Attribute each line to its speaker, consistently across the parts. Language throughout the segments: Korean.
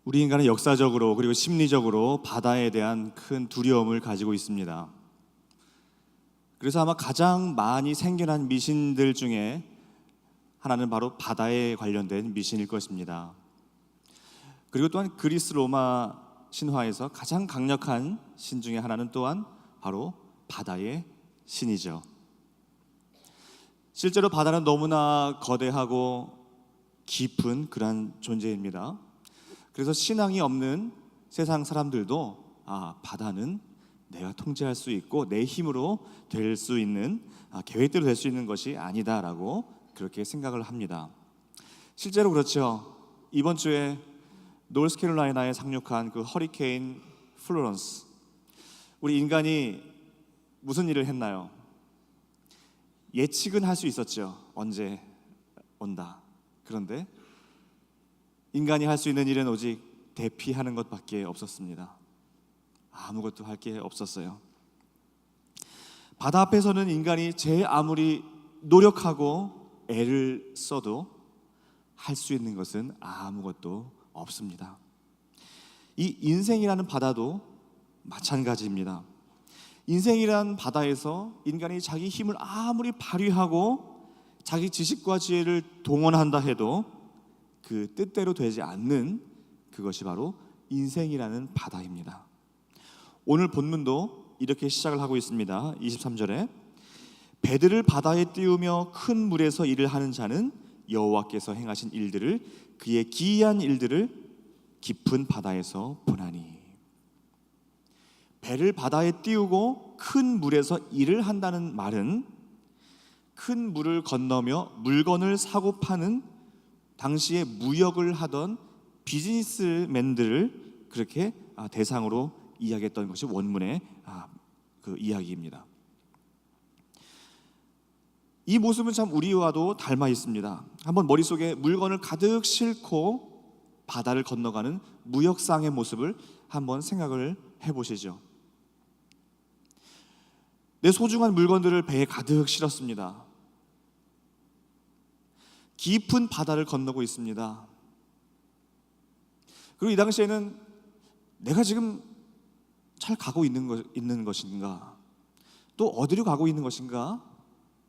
Speaker 1: 우리 인간은 역사적으로 그리고 심리적으로 바다에 대한 큰 두려움을 가지고 있습니다. 그래서 아마 가장 많이 생겨난 미신들 중에 하나는 바로 바다에 관련된 미신일 것입니다. 그리고 또한 그리스 로마 신화에서 가장 강력한 신 중에 하나는 또한 바로 바다의 신이죠. 실제로 바다는 너무나 거대하고 깊은 그러한 존재입니다. 그래서 신앙이 없는 세상 사람들도 바다는 내가 통제할 수 있고 내 힘으로 될 수 있는 계획대로 될 수 있는 것이 아니다라고 그렇게 생각을 합니다. 실제로 그렇죠. 이번 주에 노스캐롤라이나에 상륙한 그 허리케인 플로런스, 우리 인간이 무슨 일을 했나요? 예측은 할 수 있었죠. 언제 온다. 그런데 인간이 할 수 있는 일은 오직 대피하는 것밖에 없었습니다. 아무것도 할 게 없었어요. 바다 앞에서는 인간이 제 아무리 노력하고 애를 써도 할 수 있는 것은 아무것도 없습니다. 이 인생이라는 바다도 마찬가지입니다. 인생이란 바다에서 인간이 자기 힘을 아무리 발휘하고 자기 지식과 지혜를 동원한다 해도 그 뜻대로 되지 않는 그것이 바로 인생이라는 바다입니다. 오늘 본문도 이렇게 시작을 하고 있습니다. 23절에 배들을 바다에 띄우며 큰 물에서 일을 하는 자는 여호와께서 행하신 일들을, 그의 기이한 일들을 깊은 바다에서 보나니. 배를 바다에 띄우고 큰 물에서 일을 한다는 말은 큰 물을 건너며 물건을 사고 파는 당시에 무역을 하던 비즈니스맨들을 그렇게 대상으로 이야기했던 것이 원문의 그 이야기입니다. 이 모습은 참 우리와도 닮아 있습니다. 한번 머릿속에 물건을 가득 싣고 바다를 건너가는 무역상의 모습을 한번 생각을 해보시죠. 내 소중한 물건들을 배에 가득 실었습니다. 깊은 바다를 건너고 있습니다. 그리고 이 당시에는 내가 지금 잘 가고 있는 것인가, 또 어디로 가고 있는 것인가,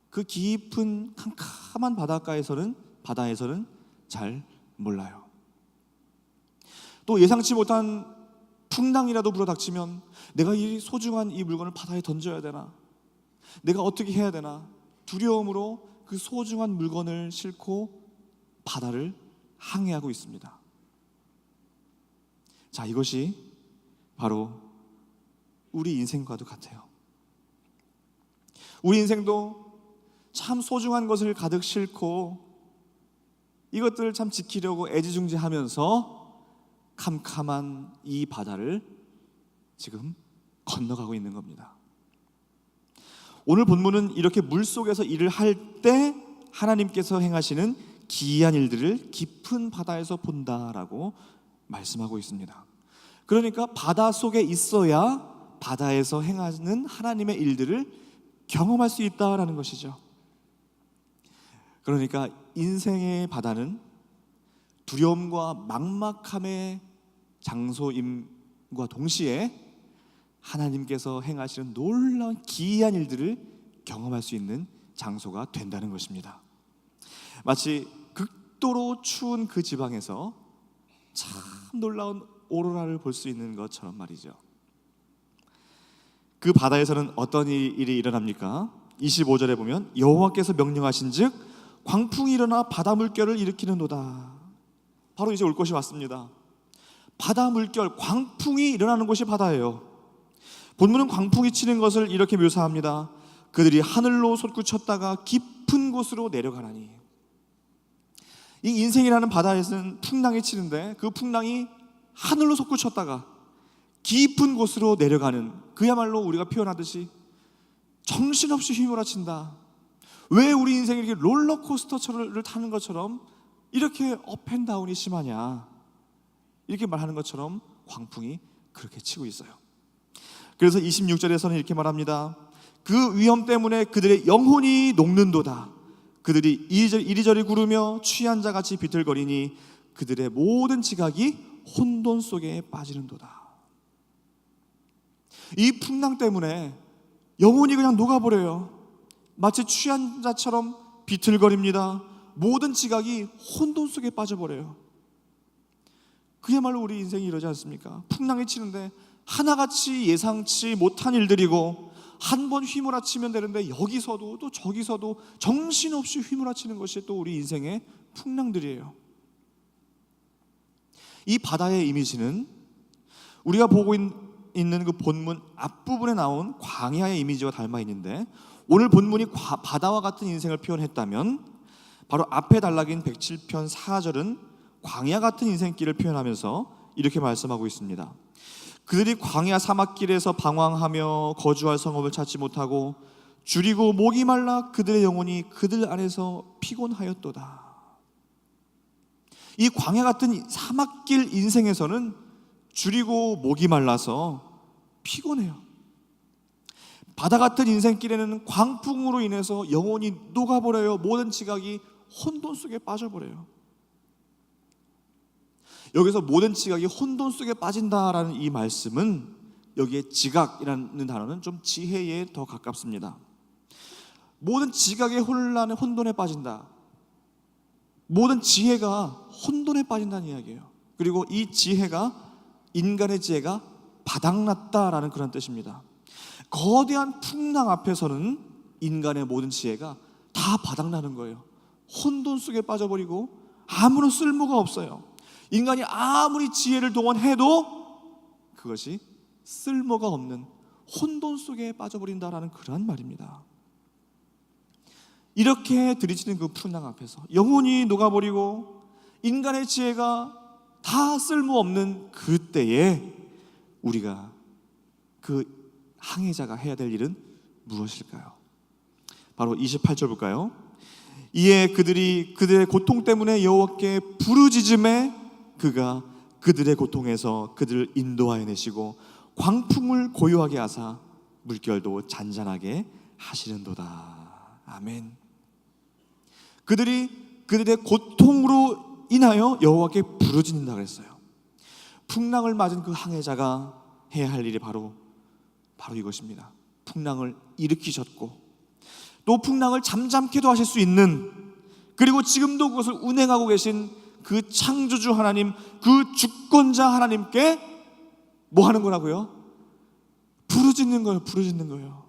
Speaker 1: 그 깊은 캄캄한 바다에서는 잘 몰라요. 또 예상치 못한 풍랑이라도 불어닥치면 내가 이 소중한 이 물건을 바다에 던져야 되나, 내가 어떻게 해야 되나 두려움으로 그 소중한 물건을 싣고 바다를 항해하고 있습니다. 자, 이것이 바로 우리 인생과도 같아요. 우리 인생도 참 소중한 것을 가득 싣고 이것들을 참 지키려고 애지중지하면서 캄캄한 이 바다를 지금 건너가고 있는 겁니다. 오늘 본문은 이렇게 물속에서 일을 할 때 하나님께서 행하시는 기이한 일들을 깊은 바다에서 본다라고 말씀하고 있습니다. 그러니까 바다 속에 있어야 바다에서 행하는 하나님의 일들을 경험할 수 있다라는 것이죠. 그러니까 인생의 바다는 두려움과 막막함의 장소임과 동시에 하나님께서 행하시는 놀라운 기이한 일들을 경험할 수 있는 장소가 된다는 것입니다. 마치 극도로 추운 그 지방에서 참 놀라운 오로라를 볼 수 있는 것처럼 말이죠. 그 바다에서는 어떤 일이 일어납니까? 25절에 보면 여호와께서 명령하신즉 광풍이 일어나 바다 물결을 일으키는도다. 바로 이제 올 것이 왔습니다. 바다 물결, 광풍이 일어나는 곳이 바다예요. 본문은 광풍이 치는 것을 이렇게 묘사합니다. 그들이 하늘로 솟구쳤다가 깊은 곳으로 내려가나니. 이 인생이라는 바다에서는 풍랑이 치는데 그 풍랑이 하늘로 솟구쳤다가 깊은 곳으로 내려가는, 그야말로 우리가 표현하듯이 정신없이 휘몰아친다. 왜 우리 인생이 이렇게 롤러코스터를 타는 것처럼 이렇게 업앤다운이 심하냐, 이렇게 말하는 것처럼 광풍이 그렇게 치고 있어요. 그래서 26절에서는 이렇게 말합니다. 그 위험 때문에 그들의 영혼이 녹는도다. 그들이 이리저리 구르며 취한 자같이 비틀거리니 그들의 모든 지각이 혼돈 속에 빠지는도다. 이 풍랑 때문에 영혼이 그냥 녹아버려요. 마치 취한 자처럼 비틀거립니다. 모든 지각이 혼돈 속에 빠져버려요. 그야말로 우리 인생이 이러지 않습니까? 풍랑이 치는데 하나같이 예상치 못한 일들이고, 한 번 휘몰아치면 되는데 여기서도 또 저기서도 정신없이 휘몰아치는 것이 또 우리 인생의 풍랑들이에요. 이 바다의 이미지는 우리가 보고 있는 그 본문 앞부분에 나온 광야의 이미지와 닮아 있는데, 오늘 본문이 바다와 같은 인생을 표현했다면 바로 앞에 단락인 107편 4절은 광야 같은 인생길을 표현하면서 이렇게 말씀하고 있습니다. 그들이 광야 사막길에서 방황하며 거주할 성읍을 찾지 못하고 줄이고 목이 말라 그들의 영혼이 그들 안에서 피곤하였도다. 이 광야 같은 사막길 인생에서는 줄이고 목이 말라서 피곤해요. 바다 같은 인생길에는 광풍으로 인해서 영혼이 녹아버려요. 모든 지각이 혼돈 속에 빠져버려요. 여기서 모든 지각이 혼돈 속에 빠진다라는 이 말씀은, 여기에 지각이라는 단어는 좀 지혜에 더 가깝습니다. 모든 지각의 혼란에 혼돈에 빠진다. 모든 지혜가 혼돈에 빠진다는 이야기예요. 그리고 이 지혜가, 인간의 지혜가 바닥났다라는 그런 뜻입니다. 거대한 풍랑 앞에서는 인간의 모든 지혜가 다 바닥나는 거예요. 혼돈 속에 빠져버리고 아무런 쓸모가 없어요. 인간이 아무리 지혜를 동원해도 그것이 쓸모가 없는 혼돈 속에 빠져버린다라는 그러한 말입니다. 이렇게 들이치는 그 풍랑 앞에서 영혼이 녹아버리고 인간의 지혜가 다 쓸모없는 그때에 우리가, 그 항해자가 해야 될 일은 무엇일까요? 바로 28절 볼까요? 이에 그들이 그들의 고통 때문에 여호와께 부르짖음에 그가 그들의 고통에서 그들을 인도하여 내시고 광풍을 고요하게 하사 물결도 잔잔하게 하시는도다. 아멘. 그들이 그들의 고통으로 인하여 여호와께 부르짖는다 그랬어요. 풍랑을 맞은 그 항해자가 해야 할 일이 바로 이것입니다. 풍랑을 일으키셨고 또 풍랑을 잠잠케도 하실 수 있는, 그리고 지금도 그것을 운행하고 계신 그 창조주 하나님, 그 주권자 하나님께 뭐 하는 거라고요? 부르짖는 거예요. 부르짖는 거예요.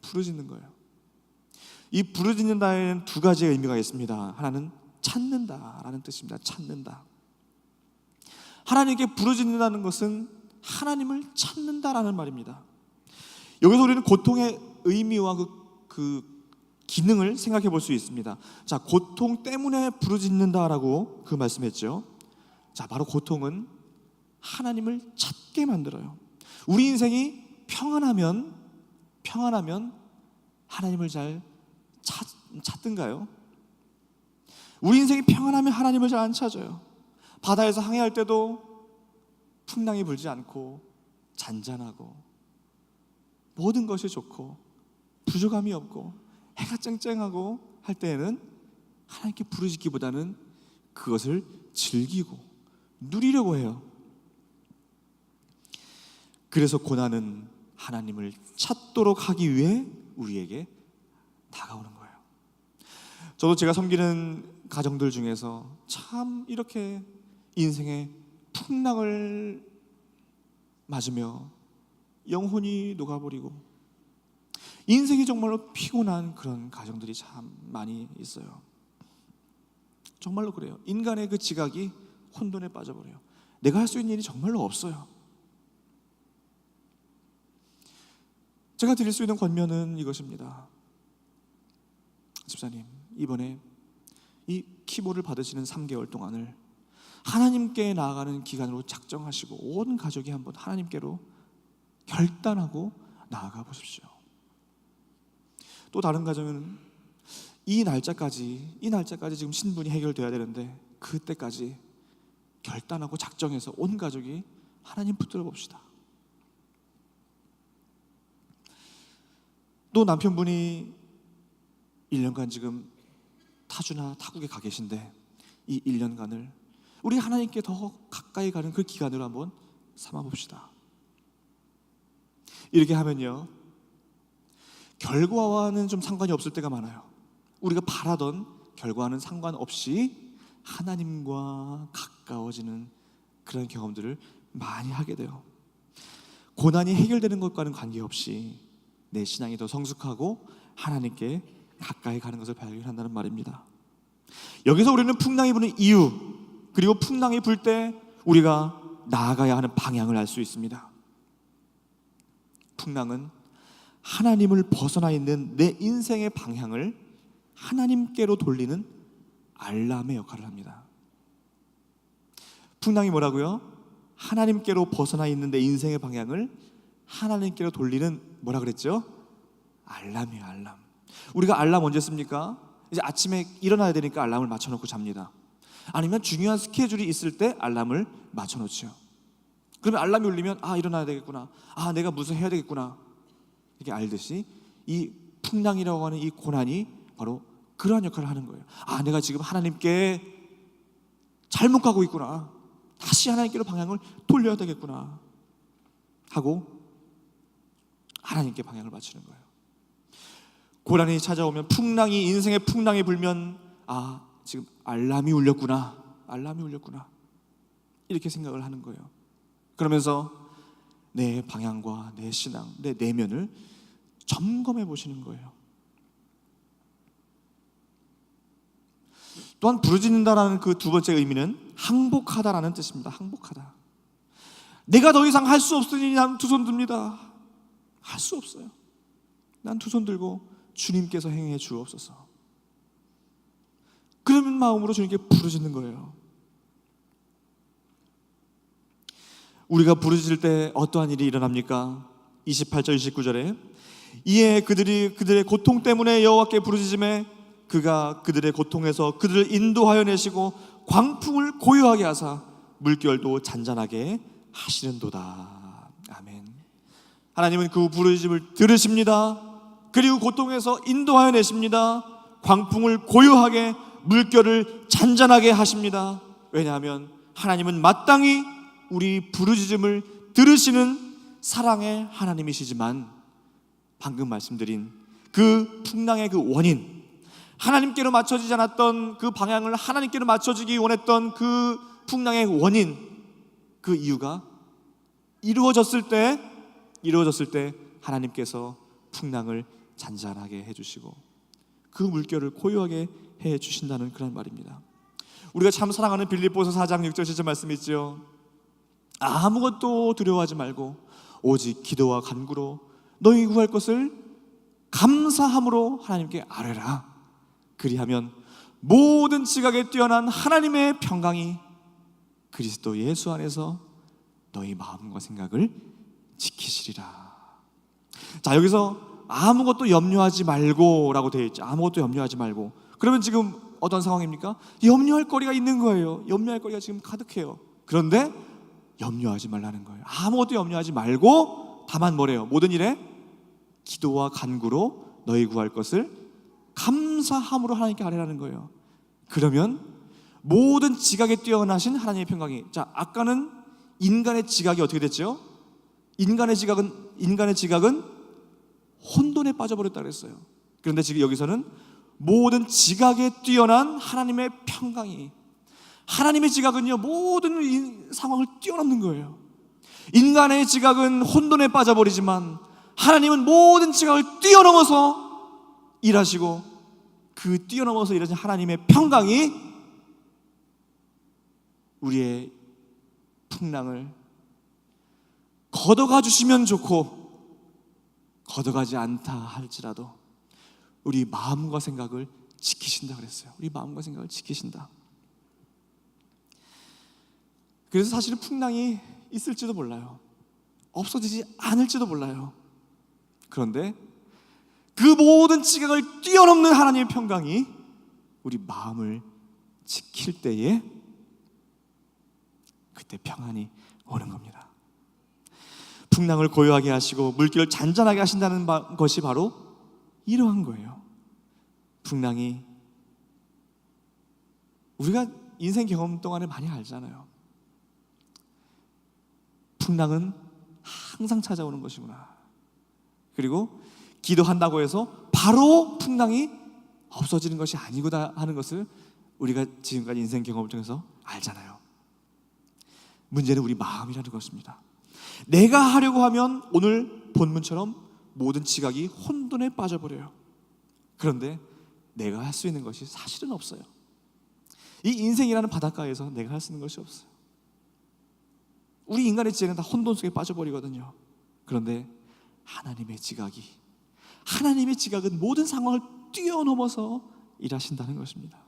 Speaker 1: 부르짖는 거예요. 이 부르짖는다에는 두 가지의 의미가 있습니다. 하나는 찾는다라는 뜻입니다. 찾는다. 하나님께 부르짖는다는 것은 하나님을 찾는다라는 말입니다. 여기서 우리는 고통의 의미와 그 기능을 생각해 볼 수 있습니다. 자, 고통 때문에 부르짖는다라고 그 말씀했죠. 자, 바로 고통은 하나님을 찾게 만들어요. 우리 인생이 평안하면 하나님을 잘 찾든가요? 우리 인생이 평안하면 하나님을 잘 안 찾아요. 바다에서 항해할 때도 풍랑이 불지 않고 잔잔하고 모든 것이 좋고 부족함이 없고 해가 쨍쨍하고 할 때에는 하나님께 부르짖기보다는 그것을 즐기고 누리려고 해요. 그래서 고난은 하나님을 찾도록 하기 위해 우리에게 다가오는 거예요. 저도 제가 섬기는 가정들 중에서 참 이렇게 인생의 풍랑을 맞으며 영혼이 녹아버리고 인생이 정말로 피곤한 그런 가정들이 참 많이 있어요. 정말로 그래요. 인간의 그 지각이 혼돈에 빠져버려요. 내가 할 수 있는 일이 정말로 없어요. 제가 드릴 수 있는 권면은 이것입니다. 집사님, 이번에 이 키보를 받으시는 3개월 동안을 하나님께 나아가는 기간으로 작정하시고 온 가족이 한번 하나님께로 결단하고 나아가 보십시오. 또 다른 가정은 이 날짜까지 지금 신분이 해결돼야 되는데 그때까지 결단하고 작정해서 온 가족이 하나님 붙들어 봅시다. 또 남편분이 1년간 지금 타주나 타국에 가 계신데 이 1년간을 우리 하나님께 더 가까이 가는 그 기간으로 한번 삼아봅시다. 이렇게 하면요, 결과와는 좀 상관이 없을 때가 많아요. 우리가 바라던 결과와는 상관없이 하나님과 가까워지는 그런 경험들을 많이 하게 돼요. 고난이 해결되는 것과는 관계없이 내 신앙이 더 성숙하고 하나님께 가까이 가는 것을 발견한다는 말입니다. 여기서 우리는 풍랑이 부는 이유, 그리고 풍랑이 불 때 우리가 나아가야 하는 방향을 알 수 있습니다. 풍랑은 하나님을 벗어나 있는 내 인생의 방향을 하나님께로 돌리는 알람의 역할을 합니다. 풍랑이 뭐라고요? 하나님께로 벗어나 있는 내 인생의 방향을 하나님께로 돌리는, 뭐라 그랬죠? 알람이에요, 알람. 우리가 알람 언제 씁니까? 이제 아침에 일어나야 되니까 알람을 맞춰놓고 잡니다. 아니면 중요한 스케줄이 있을 때 알람을 맞춰놓죠. 그러면 알람이 울리면 일어나야 되겠구나, 내가 무슨 해야 되겠구나, 이렇게 알듯이 이 풍랑이라고 하는 이 고난이 바로 그러한 역할을 하는 거예요. 내가 지금 하나님께 잘못 가고 있구나, 다시 하나님께로 방향을 돌려야 되겠구나 하고 하나님께 방향을 맞추는 거예요. 고난이 찾아오면, 풍랑이, 인생의 풍랑이 불면 지금 알람이 울렸구나, 알람이 울렸구나, 이렇게 생각을 하는 거예요. 그러면서 내 방향과 내 신앙, 내 내면을 점검해 보시는 거예요. 또한 부르짖는다라는 그 두 번째 의미는 항복하다라는 뜻입니다. 항복하다. 내가 더 이상 할 수 없으니 난 두 손 듭니다. 할 수 없어요. 난 두 손 들고 주님께서 행해 주옵소서. 그런 마음으로 주님께 부르짖는 거예요. 우리가 부르짖을 때 어떠한 일이 일어납니까? 28절 29절에 이에 그들의 고통 때문에 여호와께 부르짖음에 그가 그들의 고통에서 그들을 인도하여 내시고 광풍을 고요하게 하사 물결도 잔잔하게 하시는도다. 아멘. 하나님은 그 부르짖음을 들으십니다. 그리고 고통에서 인도하여 내십니다. 광풍을 고요하게, 물결을 잔잔하게 하십니다. 왜냐하면 하나님은 마땅히 우리 부르짖음을 들으시는 사랑의 하나님이시지만, 방금 말씀드린 그 풍랑의 그 원인, 하나님께로 맞춰지지 않았던 그 방향을 하나님께로 맞춰지기 원했던 그 풍랑의 원인, 그 이유가 이루어졌을 때 하나님께서 풍랑을 잔잔하게 해주시고 그 물결을 고요하게 해주신다는 그런 말입니다. 우리가 참 사랑하는 빌립보서 4장 6절 7절 말씀이 있죠. 아무것도 두려워하지 말고 오직 기도와 간구로 너희 구할 것을 감사함으로 하나님께 아뢰라. 그리하면 모든 지각에 뛰어난 하나님의 평강이 그리스도 예수 안에서 너희 마음과 생각을 지키시리라. 자, 여기서 아무것도 염려하지 말고 라고 되어 있죠. 아무것도 염려하지 말고. 그러면 지금 어떤 상황입니까? 염려할 거리가 있는 거예요. 염려할 거리가 지금 가득해요. 그런데 염려하지 말라는 거예요. 아무것도 염려하지 말고 다만 뭐래요? 모든 일에 기도와 간구로 너희 구할 것을 감사함으로 하나님께 아뢰라는 거예요. 그러면 모든 지각에 뛰어나신 하나님의 평강이, 자, 아까는 인간의 지각이 어떻게 됐죠? 인간의 지각은 혼돈에 빠져버렸다 그랬어요. 그런데 지금 여기서는 모든 지각에 뛰어난 하나님의 평강이, 하나님의 지각은요 모든 상황을 뛰어넘는 거예요. 인간의 지각은 혼돈에 빠져버리지만 하나님은 모든 지각을 뛰어넘어서 일하시고 그 뛰어넘어서 일하신 하나님의 평강이 우리의 풍랑을 걷어가 주시면 좋고 걷어가지 않다 할지라도 우리 마음과 생각을 지키신다 그랬어요. 우리 마음과 생각을 지키신다. 그래서 사실은 풍랑이 있을지도 몰라요. 없어지지 않을지도 몰라요. 그런데 그 모든 지각을 뛰어넘는 하나님의 평강이 우리 마음을 지킬 때에 그때 평안이 오는 겁니다. 풍랑을 고요하게 하시고 물결을 잔잔하게 하신다는 것이 바로 이러한 거예요. 풍랑이 우리가 인생 경험 동안에 많이 알잖아요. 풍랑은 항상 찾아오는 것이구나. 그리고 기도한다고 해서 바로 풍랑이 없어지는 것이 아니구나 하는 것을 우리가 지금까지 인생 경험을 통해서 알잖아요. 문제는 우리 마음이라는 것입니다. 내가 하려고 하면 오늘 본문처럼 모든 지각이 혼돈에 빠져버려요. 그런데 내가 할 수 있는 것이 사실은 없어요. 이 인생이라는 바닷가에서 내가 할 수 있는 것이 없어요. 우리 인간의 지혜는 다 혼돈 속에 빠져버리거든요. 그런데 하나님의 지각은 모든 상황을 뛰어넘어서 일하신다는 것입니다.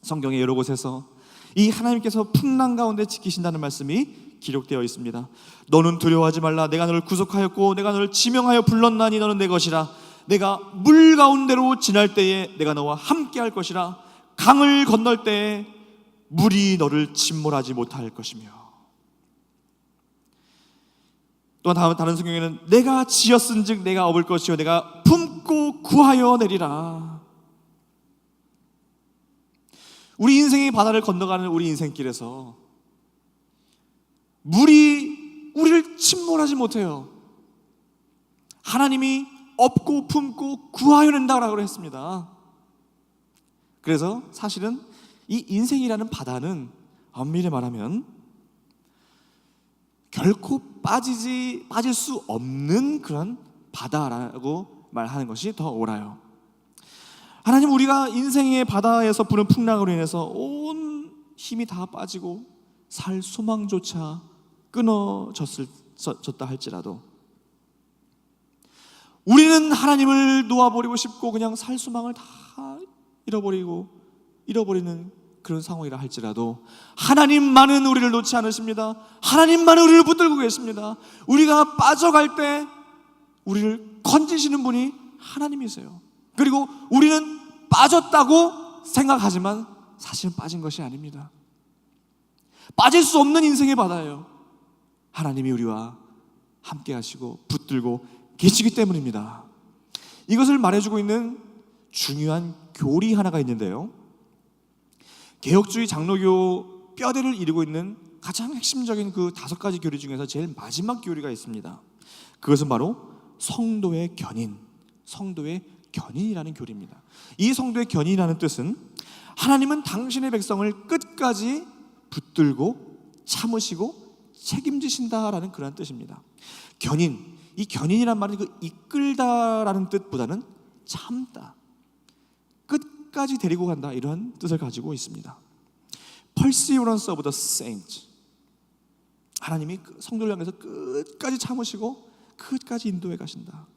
Speaker 1: 성경의 여러 곳에서 이 하나님께서 풍랑 가운데 지키신다는 말씀이 기록되어 있습니다. 너는 두려워하지 말라. 내가 너를 구속하였고 내가 너를 지명하여 불렀나니 너는 내 것이라. 내가 물 가운데로 지날 때에 내가 너와 함께 할 것이라. 강을 건널 때에 물이 너를 침몰하지 못할 것이며. 또 다른 성경에는 내가 지었은즉 내가 업을 것이요 내가 품고 구하여 내리라. 우리 인생의 바다를 건너가는 우리 인생길에서 물이 우리를 침몰하지 못해요. 하나님이 업고 품고 구하여 낸다고 했습니다. 그래서 사실은 이 인생이라는 바다는 엄밀히 말하면 결코 빠질 수 없는 그런 바다라고 말하는 것이 더 옳아요. 하나님, 우리가 인생의 바다에서 부는 풍랑으로 인해서 온 힘이 다 빠지고 살 소망조차 끊어졌다 할지라도 우리는 하나님을 놓아버리고 싶고 그냥 살 소망을 다 잃어버리는 그런 상황이라 할지라도 하나님만은 우리를 놓지 않으십니다. 하나님만은 우리를 붙들고 계십니다. 우리가 빠져갈 때 우리를 건지시는 분이 하나님이세요. 그리고 우리는 빠졌다고 생각하지만 사실은 빠진 것이 아닙니다. 빠질 수 없는 인생의 바다예요. 하나님이 우리와 함께 하시고 붙들고 계시기 때문입니다. 이것을 말해주고 있는 중요한 교리 하나가 있는데요, 개혁주의 장로교 뼈대를 이루고 있는 가장 핵심적인 그 5가지 교리 중에서 제일 마지막 교리가 있습니다. 그것은 바로 성도의 견인이라는 교리입니다. 이 성도의 견인이라는 뜻은 하나님은 당신의 백성을 끝까지 붙들고 참으시고 책임지신다라는 그런 뜻입니다. 이 견인이란 말은 그 이끌다라는 뜻보다는 참다, 끝까지 데리고 간다, 이런 뜻을 가지고 있습니다. Perseverance of the saints, 하나님이 성도를 향해서 끝까지 참으시고 끝까지 인도해 가신다.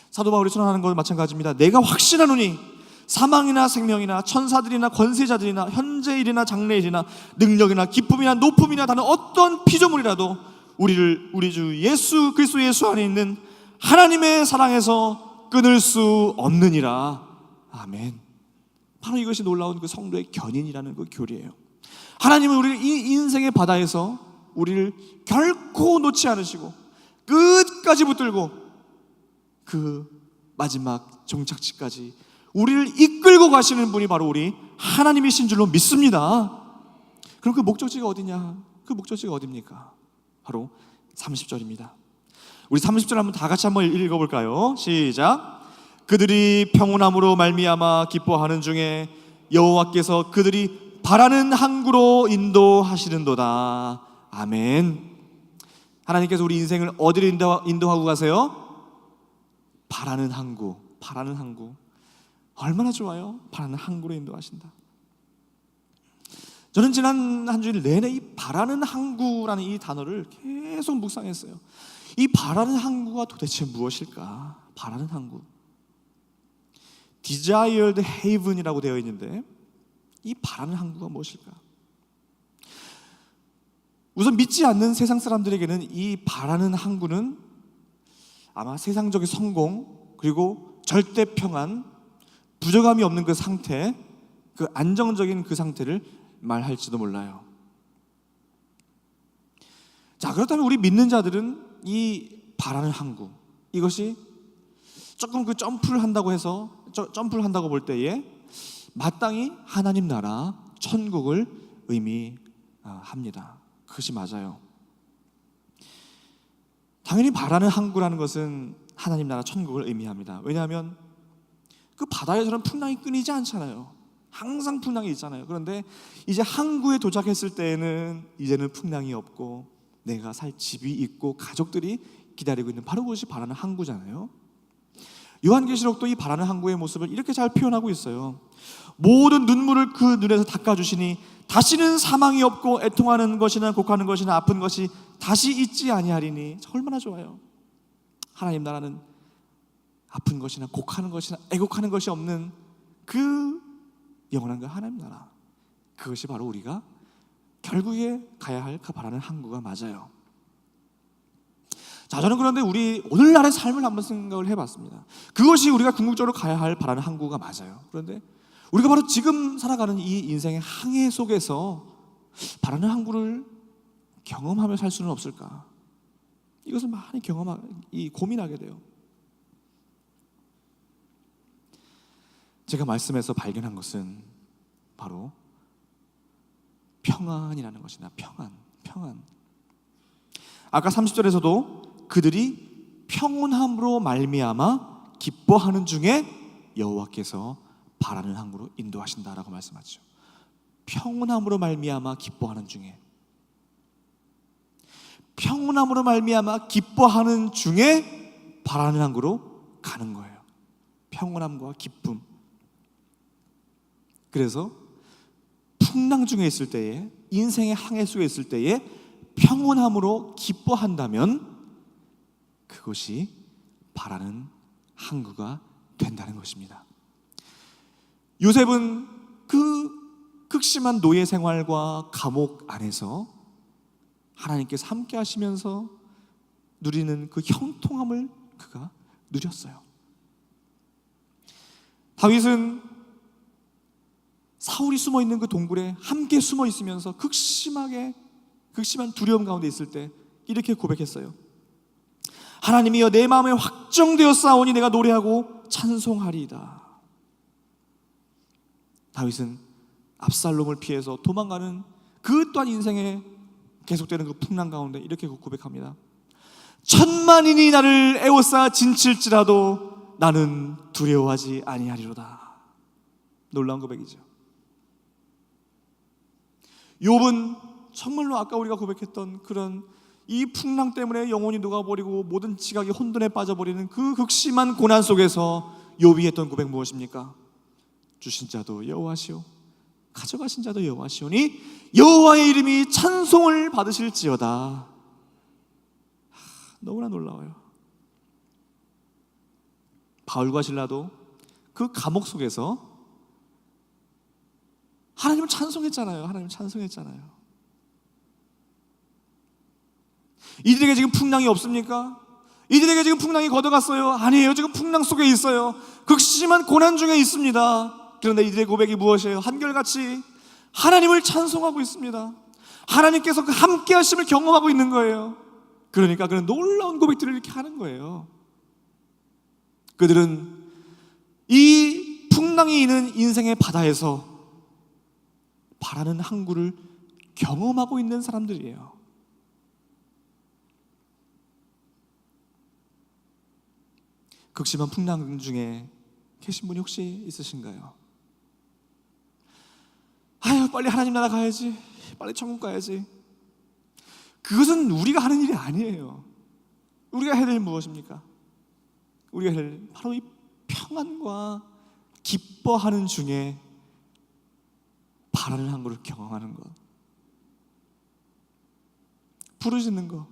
Speaker 1: 사도 바울이 선언하는 것도 마찬가지입니다. 내가 확신하노니 사망이나 생명이나 천사들이나 권세자들이나 현재일이나 장래일이나 능력이나 기쁨이나 높음이나 다른 어떤 피조물이라도 우리 주 예수 그리스도 예수 안에 있는 하나님의 사랑에서 끊을 수 없느니라. 아멘. 바로 이것이 놀라운 그 성도의 견인이라는 그 교리예요. 하나님은 우리를 이 인생의 바다에서 우리를 결코 놓지 않으시고 끝까지 붙들고 그 마지막 종착지까지 우리를 이끌고 가시는 분이 바로 우리 하나님이신 줄로 믿습니다. 그럼 그 목적지가 어디냐? 그 목적지가 어디입니까? 바로 30절입니다. 우리 30절 한번 다 같이 한번 읽어볼까요? 시작. 그들이 평온함으로 말미암아 기뻐하는 중에 여호와께서 그들이 바라는 항구로 인도하시는도다. 아멘. 하나님께서 우리 인생을 어디로 인도하고 가세요? 바라는 항구. 얼마나 좋아요? 바라는 항구로 인도하신다. 저는 지난 한 주일 내내 이 바라는 항구라는 이 단어를 계속 묵상했어요. 이 바라는 항구가 도대체 무엇일까? 바라는 항구, Desired Haven이라고 되어 있는데 이 바라는 항구가 무엇일까? 우선 믿지 않는 세상 사람들에게는 이 바라는 항구는 아마 세상적인 성공, 그리고 절대 평안, 부족함이 없는 그 상태, 그 안정적인 그 상태를 말할지도 몰라요. 자, 그렇다면 우리 믿는 자들은 이 바라는 항구, 이것이 조금 그 점프를 한다고 볼 때에 마땅히 하나님 나라, 천국을 의미합니다. 그것이 맞아요. 당연히 바라는 항구라는 것은 하나님 나라 천국을 의미합니다. 왜냐하면 그 바다에서는 풍랑이 끊이지 않잖아요. 항상 풍랑이 있잖아요. 그런데 이제 항구에 도착했을 때에는 이제는 풍랑이 없고 내가 살 집이 있고 가족들이 기다리고 있는, 바로 그것이 바라는 항구잖아요. 요한계시록도 이 바라는 항구의 모습을 이렇게 잘 표현하고 있어요. 모든 눈물을 그 눈에서 닦아주시니 다시는 사망이 없고 애통하는 것이나 곡하는 것이나 아픈 것이 다시 있지 아니하리니. 얼마나 좋아요. 하나님 나라는 아픈 것이나 곡하는 것이나 애곡하는 것이 없는 그 영원한 그 하나님 나라, 그것이 바로 우리가 결국에 가야 할 그 바라는 항구가 맞아요. 자, 저는 그런데 우리 오늘날의 삶을 한번 생각을 해봤습니다. 그것이 우리가 궁극적으로 가야 할 바라는 항구가 맞아요. 그런데 우리가 바로 지금 살아가는 이 인생의 항해 속에서 바라는 항구를 경험하며 살 수는 없을까? 이것을 많이 고민하게 돼요. 제가 말씀에서 발견한 것은 바로 평안이라는 것이나 평안. 아까 30절에서도 그들이 평온함으로 말미암아 기뻐하는 중에 여호와께서 바라는 항구로 인도하신다라고 말씀하죠. 평온함으로 말미암아 기뻐하는 중에, 평온함으로 말미암아 기뻐하는 중에 바라는 항구로 가는 거예요. 평온함과 기쁨. 그래서 풍랑 중에 있을 때에, 인생의 항해 속에 있을 때에 평온함으로 기뻐한다면 그것이 바라는 항구가 된다는 것입니다. 요셉은 그 극심한 노예 생활과 감옥 안에서 하나님께서 함께 하시면서 누리는 그 형통함을 그가 누렸어요. 다윗은 사울이 숨어있는 그 동굴에 함께 숨어 있으면서 극심한 두려움 가운데 있을 때 이렇게 고백했어요. 하나님이여, 내 마음에 확정되었사오니 내가 노래하고 찬송하리이다. 다윗은 압살롬을 피해서 도망가는 그 또한 인생에 계속되는 그 풍랑 가운데 이렇게 고백합니다. 천만인이 나를 에워싸 진칠지라도 나는 두려워하지 아니하리로다. 놀라운 고백이죠. 욥은 정말로 아까 우리가 고백했던 그런 이 풍랑 때문에 영혼이 녹아버리고 모든 지각이 혼돈에 빠져버리는 그 극심한 고난 속에서 욥이 했던 고백 무엇입니까? 주신 자도 여호와시오, 가져가신 자도 여호와시오니 여호와의 이름이 찬송을 받으실지어다. 너무나 놀라워요. 바울과 실라도 그 감옥 속에서 하나님을 찬송했잖아요. 하나님을 찬송했잖아요. 이들에게 지금 풍랑이 없습니까? 이들에게 지금 풍랑이 걷어갔어요? 아니에요. 지금 풍랑 속에 있어요. 극심한 고난 중에 있습니다. 그런데 이들의 고백이 무엇이에요? 한결같이 하나님을 찬송하고 있습니다. 하나님께서 그 함께 하심을 경험하고 있는 거예요. 그러니까 그런 놀라운 고백들을 이렇게 하는 거예요. 그들은 이 풍랑이 있는 인생의 바다에서 바라는 항구를 경험하고 있는 사람들이에요. 극심한 풍랑 중에 계신 분이 혹시 있으신가요? 아유, 빨리 하나님 나라 가야지, 빨리 천국 가야지. 그것은 우리가 하는 일이 아니에요. 우리가 해야 될 일은 무엇입니까? 우리가 해야 될 일은 바로 이 평안과 기뻐하는 중에 바라는 항구를 경험하는 것, 부르짖는 것,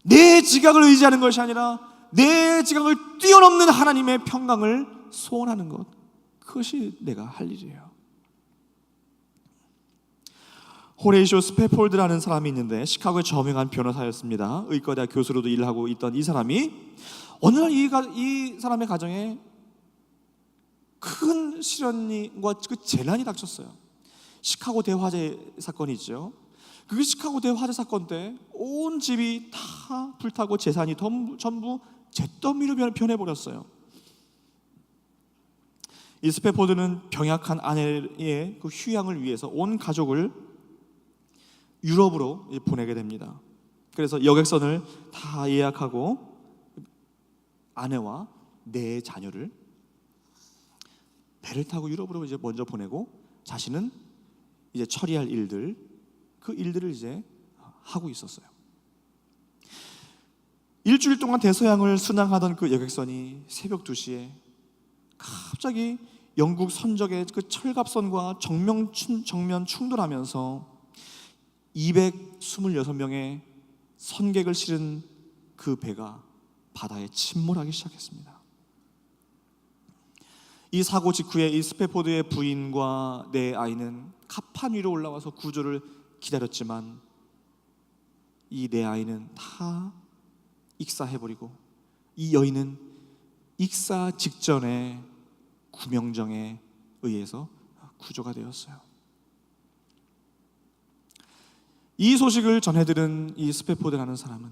Speaker 1: 내 지각을 의지하는 것이 아니라 내 지각을 뛰어넘는 하나님의 평강을 소원하는 것, 그것이 내가 할 일이에요. 호레이쇼 스페폴드라는 사람이 있는데 시카고의 저명한 변호사였습니다. 의과대학 교수로도 일을 하고 있던 이 사람이 어느 날 이 사람의 가정에 큰 시련과 그 재난이 닥쳤어요. 시카고 대화재 사건이 있죠. 그 시카고 대화재 사건 때 온 집이 다 불타고 재산이 전부 잿더미로 변해버렸어요. 이 스패포드는 병약한 아내의 그 휴양을 위해서 온 가족을 유럽으로 보내게 됩니다. 그래서 여객선을 다 예약하고 아내와 네 자녀를 배를 타고 유럽으로 이제 먼저 보내고 자신은 이제 처리할 일들, 그 일들을 이제 하고 있었어요. 일주일 동안 대서양을 순항하던 그 여객선이 새벽 2시에 갑자기 영국 선적의 그 철갑선과 정면 충돌하면서 226명의 선객을 실은 그 배가 바다에 침몰하기 시작했습니다. 이 사고 직후에 이 스패포드의 부인과 네 아이는 갑판 위로 올라와서 구조를 기다렸지만 이 네 아이는 다 익사해버리고 이 여인은 익사 직전에 구명정에 의해서 구조가 되었어요. 이 소식을 전해들은 이 스패포드라는 사람은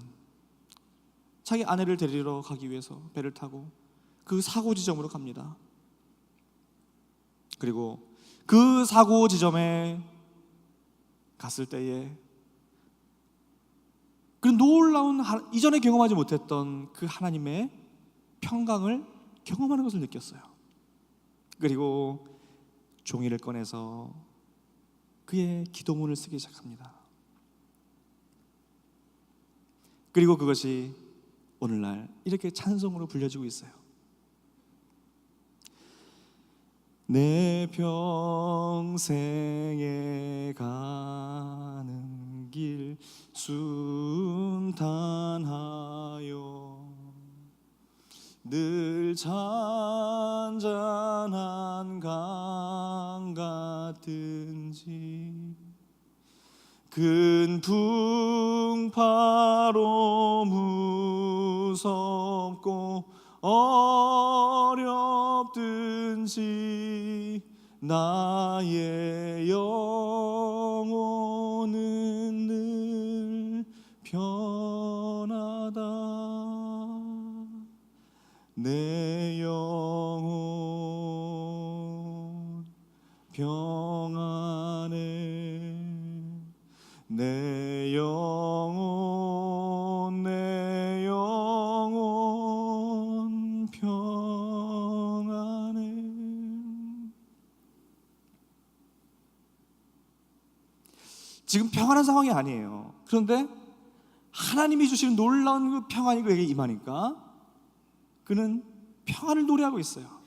Speaker 1: 자기 아내를 데리러 가기 위해서 배를 타고 그 사고 지점으로 갑니다. 그리고 그 사고 지점에 갔을 때에 그 놀라운 이전에 경험하지 못했던 그 하나님의 평강을 경험하는 것을 느꼈어요. 그리고 종이를 꺼내서 그의 기도문을 쓰기 시작합니다. 그리고 그것이 오늘날 이렇게 찬송으로 불려지고 있어요. 내 평생에 가는 길 순탄하여 늘 잔잔한 강 같은지 큰 풍파로 무섭고 어렵든지 나의 영혼은 늘 편하다. 내 영혼 평안해. 내 영혼 평안해. 지금 평안한 상황이 아니에요. 그런데 하나님이 주시는 놀라운 그 평안이 그에게 임하니까 그는 평안을 노래하고 있어요.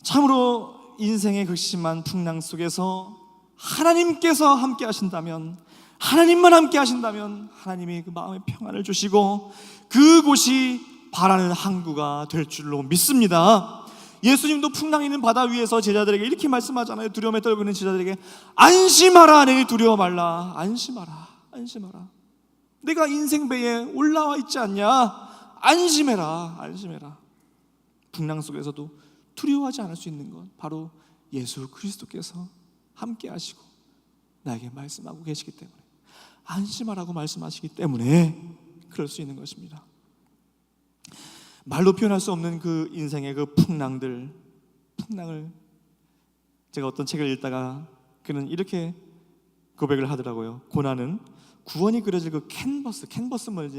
Speaker 1: 참으로 인생의 극심한 풍랑 속에서 하나님께서 함께 하신다면, 하나님만 함께 하신다면 하나님이 그 마음의 평안을 주시고 그곳이 바라는 항구가 될 줄로 믿습니다. 예수님도 풍랑이 있는 바다 위에서 제자들에게 이렇게 말씀하잖아요. 두려움에 떨고 있는 제자들에게 안심하라, 내일 두려워 말라. 안심하라, 안심하라. 내가 인생 배에 올라와 있지 않냐? 안심해라, 안심해라. 풍랑 속에서도 두려워하지 않을 수 있는 것 바로 예수 그리스도께서 함께 하시고 나에게 말씀하고 계시기 때문에, 안심하라고 말씀하시기 때문에 그럴 수 있는 것입니다. 말로 표현할 수 없는 그 인생의 그 풍랑을 제가 어떤 책을 읽다가 그는 이렇게 고백을 하더라고요. 고난은 구원이 그려질 그 캔버스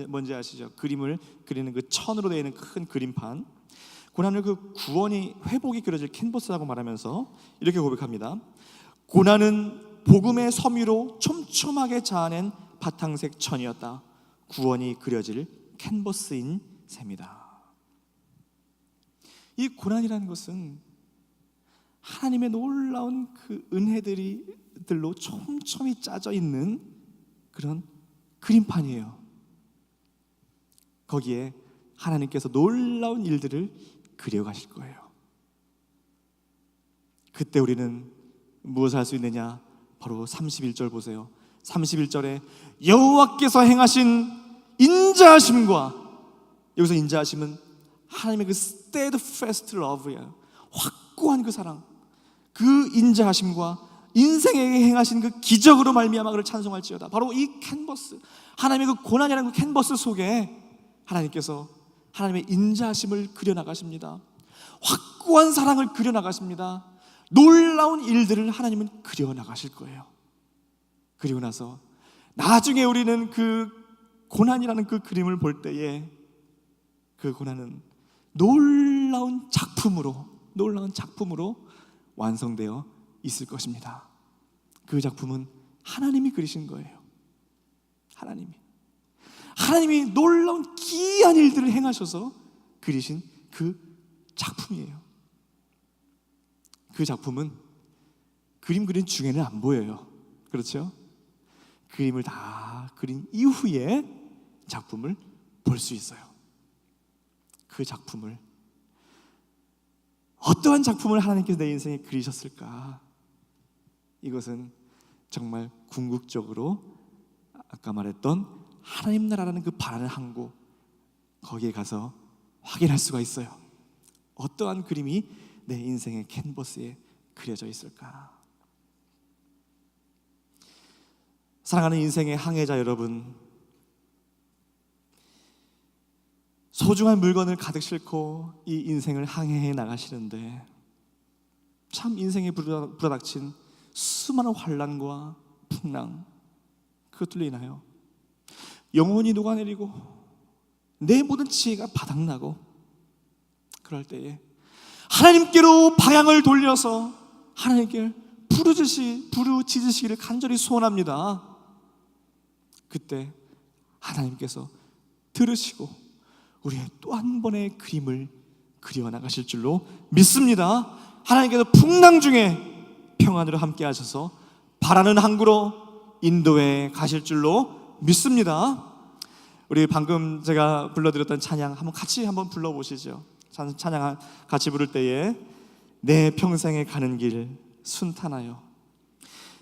Speaker 1: 뭔지 아시죠? 그림을 그리는 그 천으로 되어 있는 큰 그림판, 고난을 그 구원이 회복이 그려질 캔버스라고 말하면서 이렇게 고백합니다. 고난은 복음의 섬유로 촘촘하게 자아낸 바탕색 천이었다. 구원이 그려질 캔버스인 셈이다. 이 고난이라는 것은 하나님의 놀라운 그 은혜들로 촘촘히 짜져 있는 그런 그림판이에요. 거기에 하나님께서 놀라운 일들을 그려가실 거예요. 그때 우리는 무엇을 할 수 있느냐? 바로 31절 보세요. 31절에 여호와께서 행하신 인자하심과, 여기서 인자하심은 하나님의 그 steadfast love예요. 확고한 그 사랑, 그 인자하심과 인생에게 행하신 그 기적으로 말미암아 그를 찬송할지어다. 바로 이 캔버스, 하나님의 그 고난이라는 그 캔버스 속에 하나님께서 하나님의 인자하심을 그려나가십니다. 확고한 사랑을 그려나가십니다. 놀라운 일들을 하나님은 그려나가실 거예요. 그리고 나서 나중에 우리는 그 고난이라는 그 그림을 볼 때에 그 고난은 놀라운 작품으로 완성되어 있을 것입니다. 그 작품은 하나님이 그리신 거예요. 하나님이 놀라운 기이한 일들을 행하셔서 그리신 그 작품이에요. 그 작품은 그림 그린 중에는 안 보여요. 그렇죠? 그림을 다 그린 이후에 작품을 볼 수 있어요. 그 작품을, 어떠한 작품을 하나님께서 내 인생에 그리셨을까? 이것은 정말 궁극적으로 아까 말했던 하나님 나라라는 그 바라는 항구, 거기에 가서 확인할 수가 있어요. 어떠한 그림이 내 인생의 캔버스에 그려져 있을까? 사랑하는 인생의 항해자 여러분, 소중한 물건을 가득 싣고 이 인생을 항해해 나가시는데 참 인생에 불어닥친 수많은 환난과 풍랑, 그것들로 인하여 영혼이 녹아내리고 내 모든 지혜가 바닥나고, 그럴 때에 하나님께로 방향을 돌려서 하나님께 부르짖으시기를 간절히 소원합니다. 그때 하나님께서 들으시고 우리의 또 한 번의 그림을 그려나가실 줄로 믿습니다. 하나님께서 풍랑 중에 평안으로 함께 하셔서 바라는 항구로 인도에 가실 줄로 믿습니다. 우리 방금 제가 불러드렸던 찬양 같이 한번 불러보시죠. 찬양 같이 부를 때에 내 평생에 가는 길 순탄하여,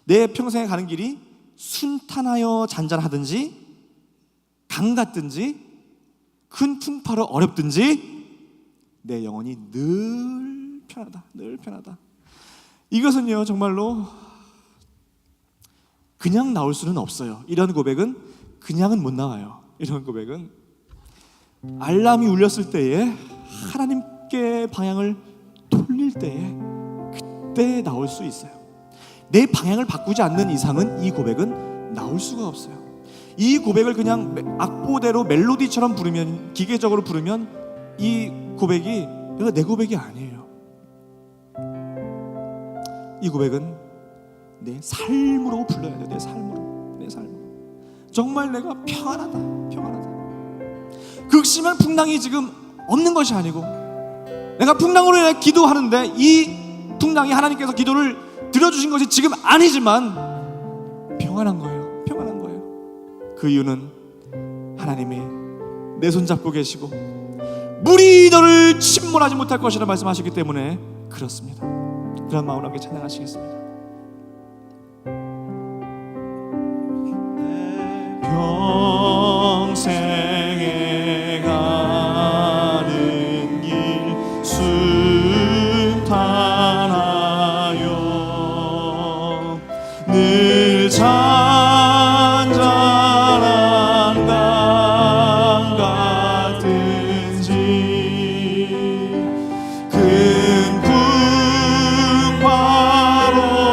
Speaker 1: 내 평생에 가는 길이 순탄하여 잔잔하든지 강 같든지 큰 풍파로 어렵든지 내 영혼이 늘 편하다. 이것은요 정말로 그냥 나올 수는 없어요. 이런 고백은 그냥은 못 나와요. 이런 고백은 알람이 울렸을 때에, 하나님께 방향을 돌릴 때에, 그때 나올 수 있어요. 내 방향을 바꾸지 않는 이상은 이 고백은 나올 수가 없어요. 이 고백을 그냥 악보대로 멜로디처럼 부르면, 기계적으로 부르면 이 고백이 이거 내 고백이 아니에요. 이 고백은 내 삶으로 불러야 돼요. 내 삶으로. 정말 내가 평안하다. 극심한 풍랑이 지금 없는 것이 아니고, 내가 풍랑으로 인해 기도하는데 이 풍랑이 하나님께서 기도를 들어주신 것이 지금 아니지만 평안한 거예요. 그 이유는 하나님이 내 손 잡고 계시고 물이 너를 침몰하지 못할 것이라 말씀하시기 때문에 그렇습니다. 그런 마음으로 함께 찬양하시겠습니다. 평생에 가는 길 순탄하여 늘 잔잔한 강 같은지 큰 풍파로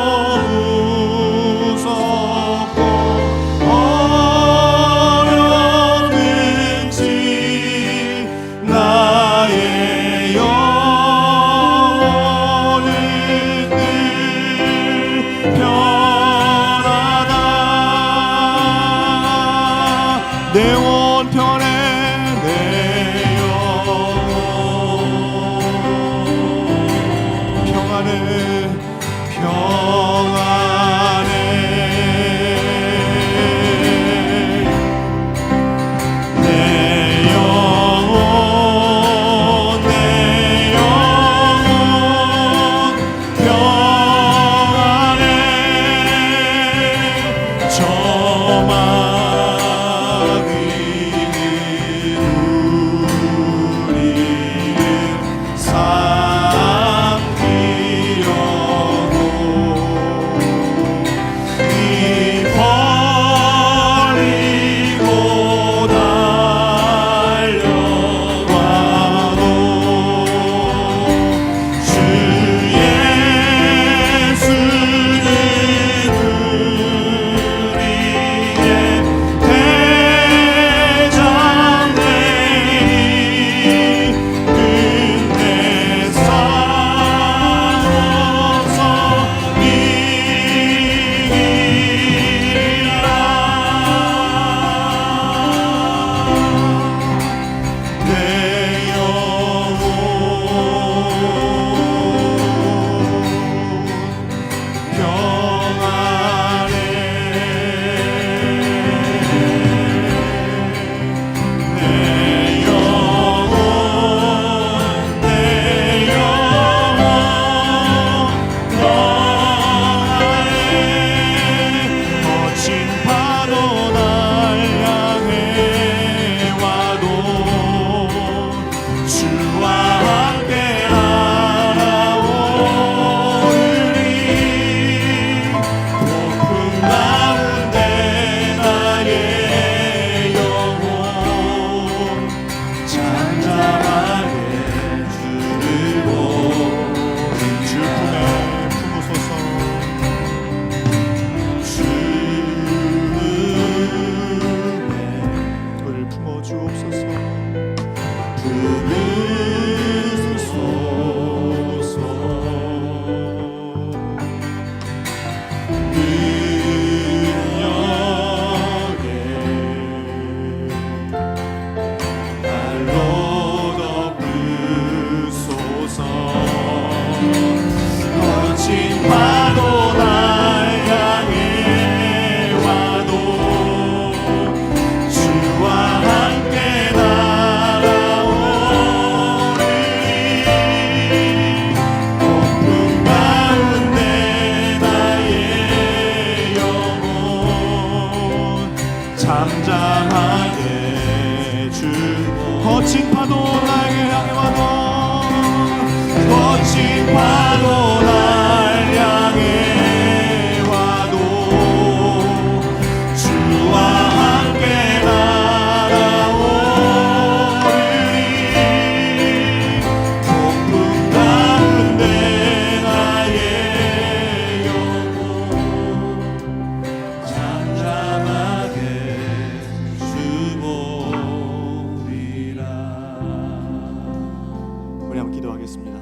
Speaker 1: 우리 한번 기도하겠습니다.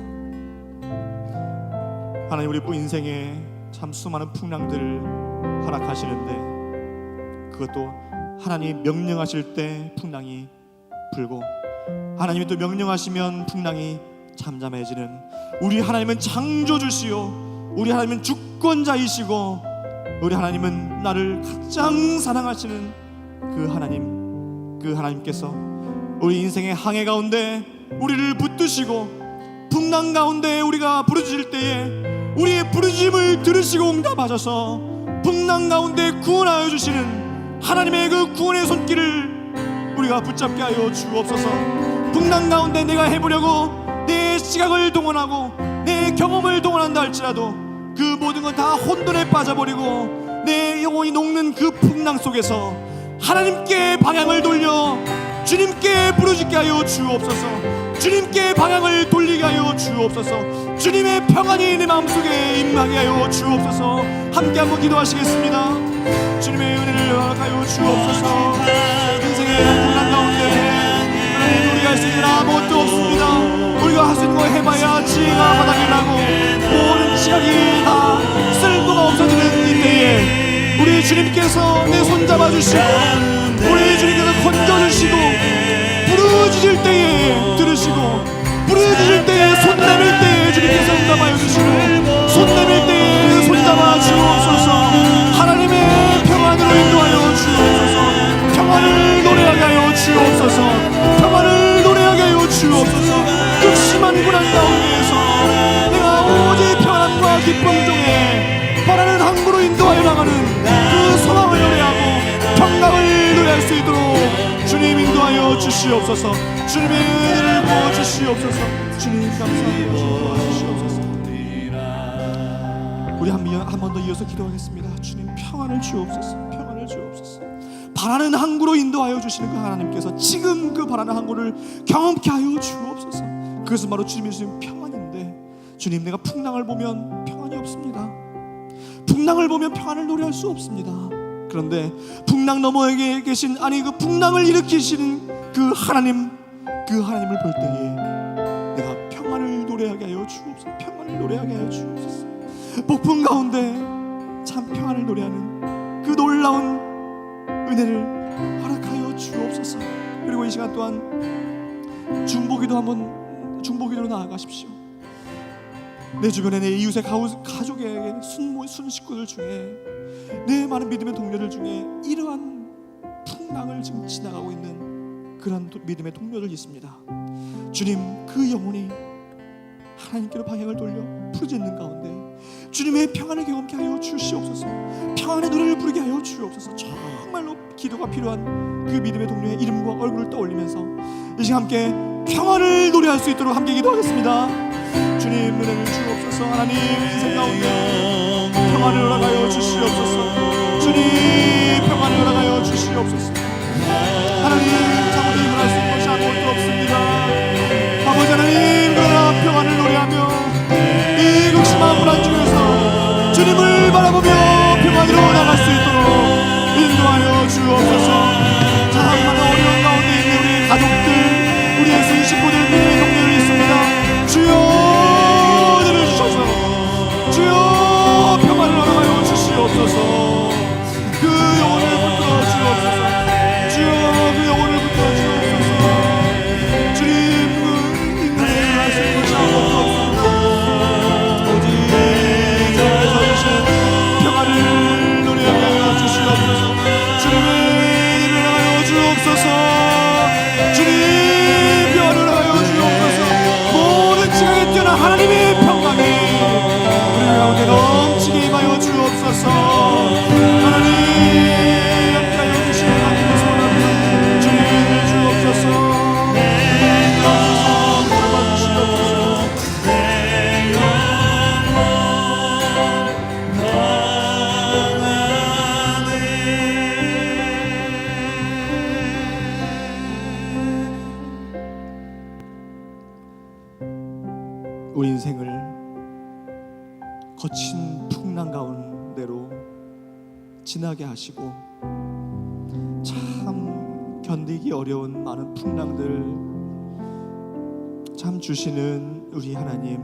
Speaker 1: 하나님, 우리 인생에 참 수많은 풍랑들을 허락하시는데 그것도 하나님 명령하실 때 풍랑이 불고, 하나님이 또 명령하시면 풍랑이 잠잠해지는 우리 하나님은 창조주시요, 우리 하나님은 주권자이시고, 우리 하나님은 나를 가장 사랑하시는 그 하나님께서 우리 인생의 항해 가운데 우리를 붙드시고, 풍랑 가운데 우리가 부르짖을 때에 우리의 부르짖음을 들으시고 응답하셔서 풍랑 가운데 구원하여 주시는 하나님의 그 구원의 손길을 우리가 붙잡게 하여 주옵소서. 풍랑 가운데 내가 해보려고 내 시각을 동원하고 내 경험을 동원한다 할지라도 그 모든 건 다 혼돈에 빠져버리고 내 영혼이 녹는 그 풍랑 속에서 하나님께 방향을 돌려 주님께 부르짖게 하여 주옵소서. 주님께 방향을 돌리게 하여 주옵소서. 주님의 평안이 내 마음속에 임하게 하여 주옵소서. 함께 한번 기도하시겠습니다. 주님의 은혜를 허락하여 주옵소서. 인생의 풍랑 가운데 하나님, 우리가 할 수 있는 아무것도 없습니다. 우리가 할 수 있는 거 해봐야 지혜가 바닥이 나고 모든 지각이 다 쓸모가 없어지는 이때에 우리 주님께서 내 손 잡아주시고 우리 주님께서 건져주시고 부르짖을 때에 들으시고 부르짖을 때에 손 내밀 때에 주님께서 응답하여 주시고 손 내밀 때에 손 잡아 주옵소서. 하나님의 평안으로 인도하여 주옵소서. 평안을 노래하게 하여 주옵소서. 평안을 노래하게 하여 주옵소서. 극심한 고난 가운데에서 내가 오직 평안과 기쁨 중에 바라는 항구로 인도하여 나가는 그 소망을 노래하고 평강을 노래할 수 있도록 주님 인도하여 주시옵소서. 주님의 은혜를 부어 주시옵소서. 주님 감사합니다. 주시옵소서. 우리 한 번 더 이어서 기도하겠습니다. 주님 평안을 주옵소서. 평안을 주옵소서. 바라는 항구로 인도하여 주시는 그 하나님께서 지금 그 바라는 항구를 경험케 하여 주옵소서. 그것은 바로 주님이 주신 평안인데, 주님, 내가 풍랑을 보면 평안이 없습니다. 풍랑을 보면 평안을 노래할 수 없습니다. 그런데 풍랑 너머에 계신, 아니 그 풍랑을 일으키시는 그 하나님을 볼 때에 내가 평안을 노래하게 하여 주옵소서. 평안을 노래하게 하여 주옵소서. 폭풍 가운데 참 평안을 노래하는 그 놀라운 은혜를 허락하여 주옵소서. 그리고 이 시간 또한 중보기도로 나아가십시오. 내 주변에 내 이웃의 가족에게 순 식구들 중에 내 많은 믿음의 동료들 중에 이러한 풍랑을 지금 지나가고 있는 그런 믿음의 동료들 있습니다. 주님, 그 영혼이 하나님께로 방향을 돌려 부르짖는 가운데 주님의 평안을 경험케 하여 주시옵소서. 평안의 노래를 부르게 하여 주옵소서. 정말로 기도가 필요한 그 믿음의 동료의 이름과 얼굴을 떠올리면서 이 시간 함께 평안을 노래할 수 있도록 함께 기도하겠습니다. 주님, 은혜를 주옵소서. 하나님, 인생 가운데 평안을 허락하여 주시옵소서. 주님, 평안을 허락하여 주시옵소서. 하나님, 자고도 일어날 수 있는 것이 아무것도 없습니다. 아버지 하나님, 그러나 평안을 노래하며 이 극심한 불안 중에서 주님을 바라보며 평안으로 나갈 수 있도록 인도하여 주옵소서. 참 많은 어려운 가운데 있는 우리 가족들, 우리의 순식구들, 믿음의 동료들이 있습니다. 주여, 은혜를 주셔서 주여 평안을 허락하여 주시옵소서. 그 영혼을 붙들어 주옵소서. 주여, 그 영혼을 붙들어 주옵소서. 주님, 그 인간을 할 수 있는 것이 아무것도 없습니다. 오직 주님께서 주신 평안을 노래하게 하여 주시옵소서. 주님의 일을 하여 주옵소서. 주님, 평안을 하여 주옵소서. 모든 지각에 뛰어난 하나님의 평강이 우리 가운데 넘치게 임하여 주옵소서. 하나님, 함께하여 주시는 하나님의 소원합니다. 주님, 은혜를 주옵소서. 우리 인생을 거친 풍랑 가운데로 지나게 하시고 참 견디기 어려운 많은 풍랑들, 참 주시는 우리 하나님,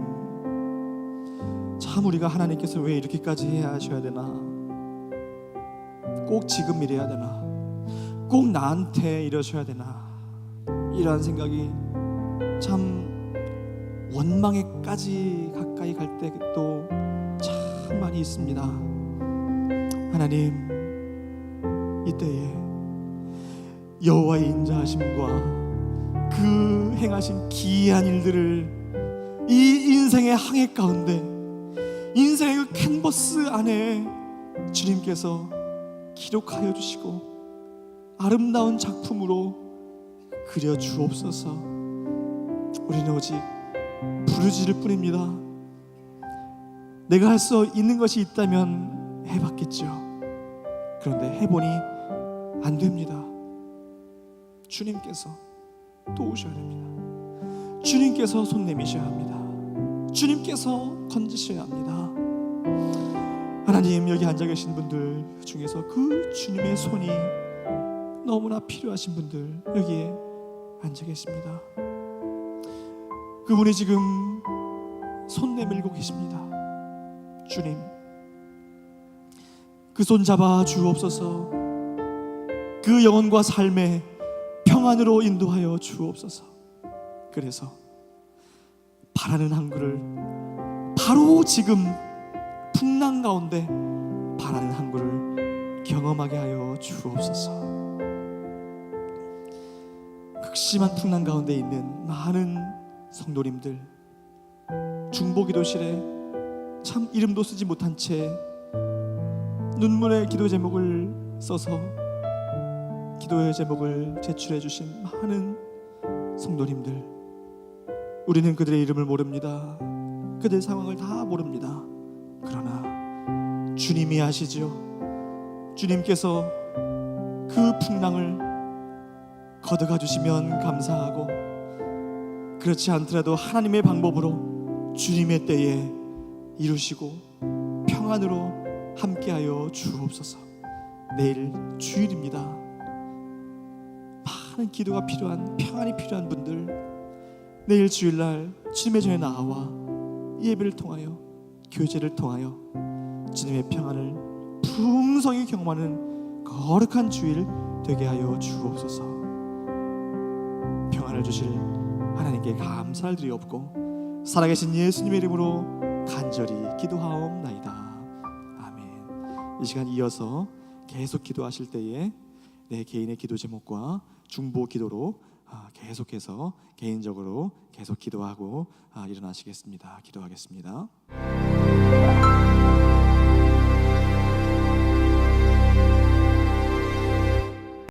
Speaker 1: 참 우리가 하나님께서 왜 이렇게까지 해야 하셔야 되나, 꼭 지금 이래야 되나, 꼭 나한테 이러셔야 되나, 이러한 생각이 참 원망에까지 가까이 갈 때도 참 많이 있습니다. 하나님, 이때에 여호와의 인자하심과 그 행하신 기이한 일들을 이 인생의 항해 가운데, 인생의 그 캔버스 안에 주님께서 기록하여 주시고 아름다운 작품으로 그려 주옵소서. 우리는 오직 부르짖을 뿐입니다. 내가 할 수 있는 것이 있다면 해봤겠죠. 그런데 해보니 안 됩니다. 주님께서 도우셔야 됩니다. 주님께서 손 내미셔야 합니다. 주님께서 건지셔야 합니다. 하나님, 여기 앉아 계신 분들 중에서 그 주님의 손이 너무나 필요하신 분들 여기에 앉아 계십니다. 그분이 지금 손 내밀고 계십니다. 주님, 그 손 잡아 주옵소서. 그 영혼과 삶의 평안으로 인도하여 주옵소서. 그래서 바라는 항구를 바로 지금 풍랑 가운데 바라는 항구를 경험하게 하여 주옵소서. 극심한 풍랑 가운데 있는 많은 성도님들, 중보기도실에 참 이름도 쓰지 못한 채 눈물의 기도 제목을 써서 기도의 제목을 제출해 주신 많은 성도님들, 우리는 그들의 이름을 모릅니다. 그들 상황을 다 모릅니다. 그러나 주님이 아시죠. 주님께서 그 풍랑을 걷어가 주시면 감사하고, 그렇지 않더라도 하나님의 방법으로 주님의 때에 이루시고 평안으로 함께하여 주옵소서. 내일 주일입니다. 많은 기도가 필요한, 평안이 필요한 분들, 내일 주일날 주님의 전에 나와 예배를 통하여, 교제를 통하여 주님의 평안을 풍성히 경험하는 거룩한 주일 되게 하여 주옵소서. 평안을 주실 하나님께 감사를 드리옵고 살아계신 예수님의 이름으로 간절히 기도하옵나이다. 아멘. 이 시간 이어서 계속 기도하실 때에 내 개인의 기도 제목과 중보 기도로 계속해서 개인적으로 계속 기도하고 일어나시겠습니다. 기도하겠습니다.